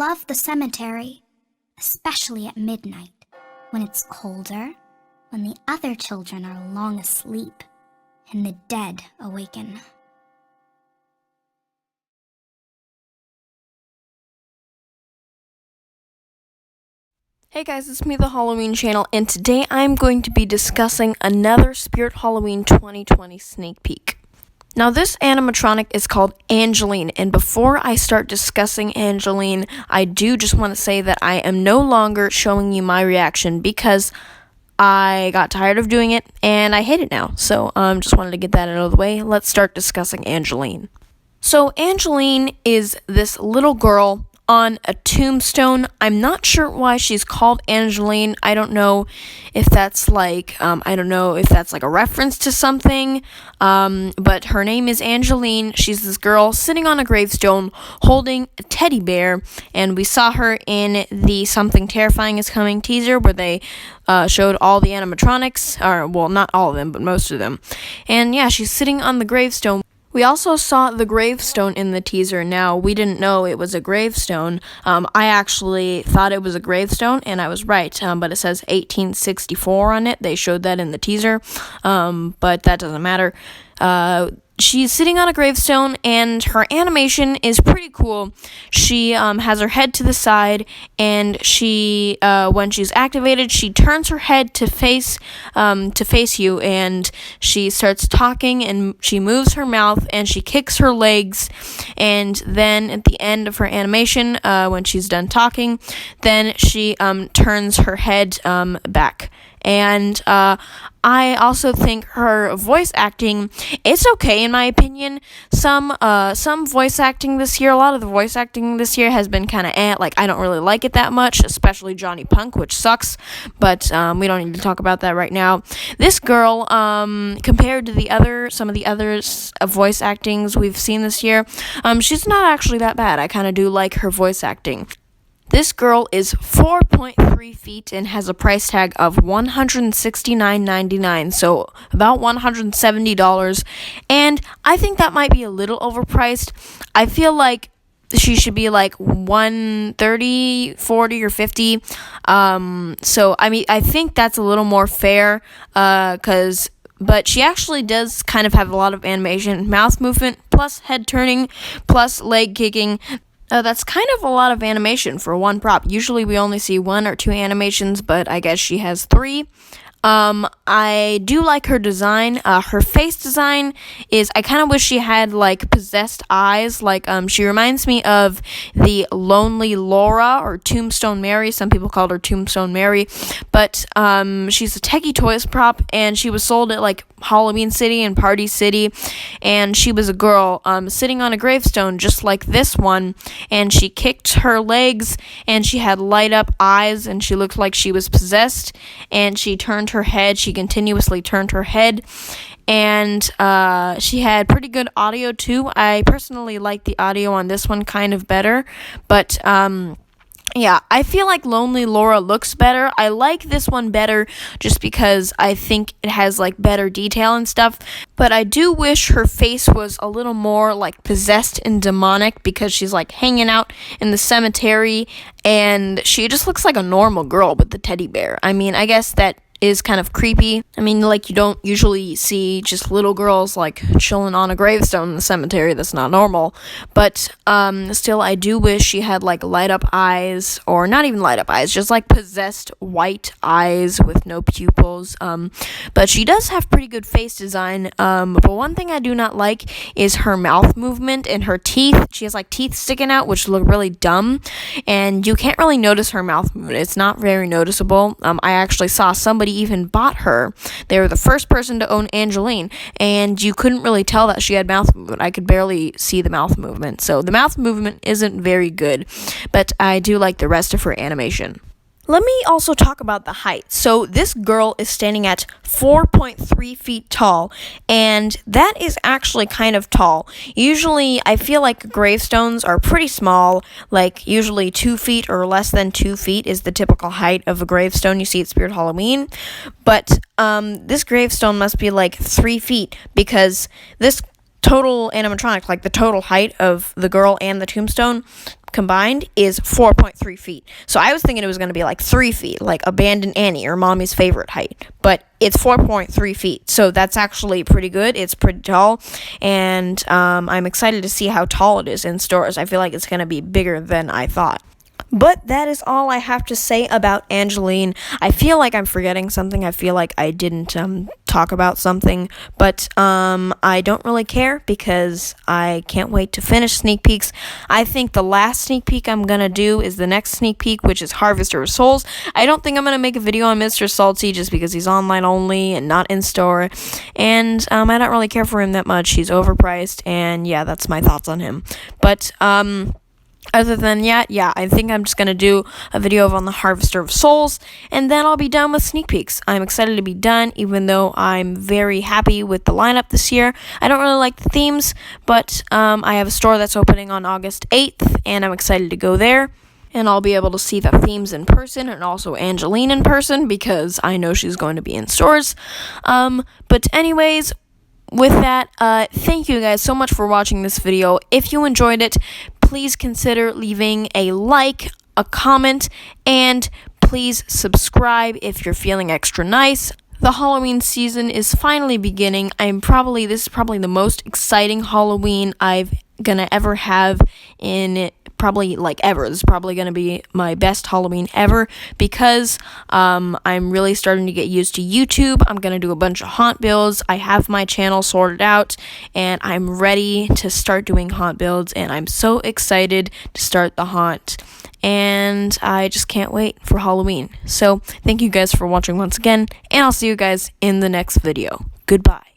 love the cemetery, especially at midnight, when it's colder, when the other children are long asleep, and the dead awaken. Hey guys, it's me, the Halloween channel, and today I'm going to be discussing another Spirit Halloween 2020 sneak peek. Now, this animatronic is called Angeline, and before I start discussing Angeline, I do just want to say that I am no longer showing you my reaction because I got tired of doing it, and I hate it now. So, just wanted to get that out of the way. Let's start discussing Angeline. So, Angeline is this little girl on a tombstone. I'm not sure why she's called Angeline. I don't know if that's like a reference to something. But her name is Angeline. She's this girl sitting on a gravestone holding a teddy bear, and we saw her in the Something Terrifying is Coming teaser where they showed all the animatronics, or well, not all of them, but most of them. And yeah, she's sitting on the gravestone. We also saw the gravestone in the teaser. Now, we didn't know it was a gravestone. I actually thought it was a gravestone, and I was right, but it says 1864 on it. They showed that in the teaser, but that doesn't matter. She's sitting on a gravestone, and her animation is pretty cool. She has her head to the side, and she, when she's activated, she turns her head to face you, and she starts talking, and she moves her mouth, and she kicks her legs, and then at the end of her animation, when she's done talking, then she turns her head back. And I also think her voice acting, it's okay in my opinion. Some voice acting this year, a lot of the voice acting this year has been kind of like I don't really like it that much, especially Johnny Punk, which sucks, but we don't need to talk about that right now. This girl, compared to some of the other voice actings we've seen this year, she's not actually that bad. I kind of do like her voice acting. This girl is 4.3 feet and has a price tag of $169.99, so about $170, and I think that might be a little overpriced. I feel like she should be like $130, $40, or $50, so I mean, I think that's a little more fair, but she actually does kind of have a lot of animation, mouth movement, plus head turning, plus leg kicking. That's kind of a lot of animation for one prop. Usually we only see 1 or 2 animations, but I guess she has 3. I do like her design. Her face design is, I kind of wish she had, like, possessed eyes. Like, she reminds me of the Lonely Laura, or Tombstone Mary. Some people called her Tombstone Mary. But, she's a Techie Toys prop, and she was sold at, like, Halloween City and Party City. And she was a girl, sitting on a gravestone, just like this one. And she kicked her legs, and she had light up eyes, and she looked like she was possessed. And she continuously turned her head, and she had pretty good audio too. I personally like the audio on this one kind of better, but yeah, I feel like Lonely Laura looks better. I like this one better just because I think it has like better detail and stuff, but I do wish her face was a little more like possessed and demonic because she's like hanging out in the cemetery and she just looks like a normal girl with the teddy bear. I mean, I guess that is kind of creepy. I mean, like, you don't usually see just little girls, like, chilling on a gravestone in the cemetery. That's not normal. But, still, I do wish she had, like, light-up eyes, or not even light-up eyes, just, like, possessed white eyes with no pupils. But she does have pretty good face design. But one thing I do not like is her mouth movement and her teeth. She has, like, teeth sticking out, which look really dumb. And you can't really notice her mouth movement. It's not very noticeable. I actually saw somebody even bought her. They were the first person to own Angeline, and you couldn't really tell that she had mouth movement. I could barely see the mouth movement. So the mouth movement isn't very good, but I do like the rest of her animation. Let me also talk about the height. So this girl is standing at 4.3 feet tall, and that is actually kind of tall. Usually, I feel like gravestones are pretty small, like usually 2 feet or less than 2 feet is the typical height of a gravestone you see at Spirit Halloween. But this gravestone must be like 3 feet because this total animatronic, like the total height of the girl and the tombstone combined, is 4.3 feet. So I was thinking it was going to be like 3 feet, like Abandoned Annie or Mommy's favorite height. But it's 4.3 feet. So that's actually pretty good. It's pretty tall. And I'm excited to see how tall it is in stores. I feel like it's going to be bigger than I thought. But that is all I have to say about Angeline. I feel like I'm forgetting something. I feel like I didn't talk about something. But I don't really care because I can't wait to finish sneak peeks. I think the last sneak peek I'm going to do is the next sneak peek, which is Harvester of Souls. I don't think I'm going to make a video on Mr. Salty just because he's online only and not in store. And I don't really care for him that much. He's overpriced. And yeah, that's my thoughts on him. But other than that, yeah, I think I'm just going to do a video on the Harvester of Souls, and then I'll be done with sneak peeks. I'm excited to be done, even though I'm very happy with the lineup this year. I don't really like the themes, but I have a store that's opening on August 8th, and I'm excited to go there. And I'll be able to see the themes in person and also Angeline in person because I know she's going to be in stores. But anyways, with that, thank you guys so much for watching this video. If you enjoyed it, please consider leaving a like, a comment, and please subscribe if you're feeling extra nice. The Halloween season is finally beginning. This is probably the most exciting Halloween I've gonna ever have in probably like ever. This is probably going to be my best Halloween ever because I'm really starting to get used to YouTube. I'm going to do a bunch of haunt builds. I have my channel sorted out and I'm ready to start doing haunt builds, and I'm so excited to start the haunt, and I just can't wait for Halloween. So thank you guys for watching once again, and I'll see you guys in the next video. Goodbye.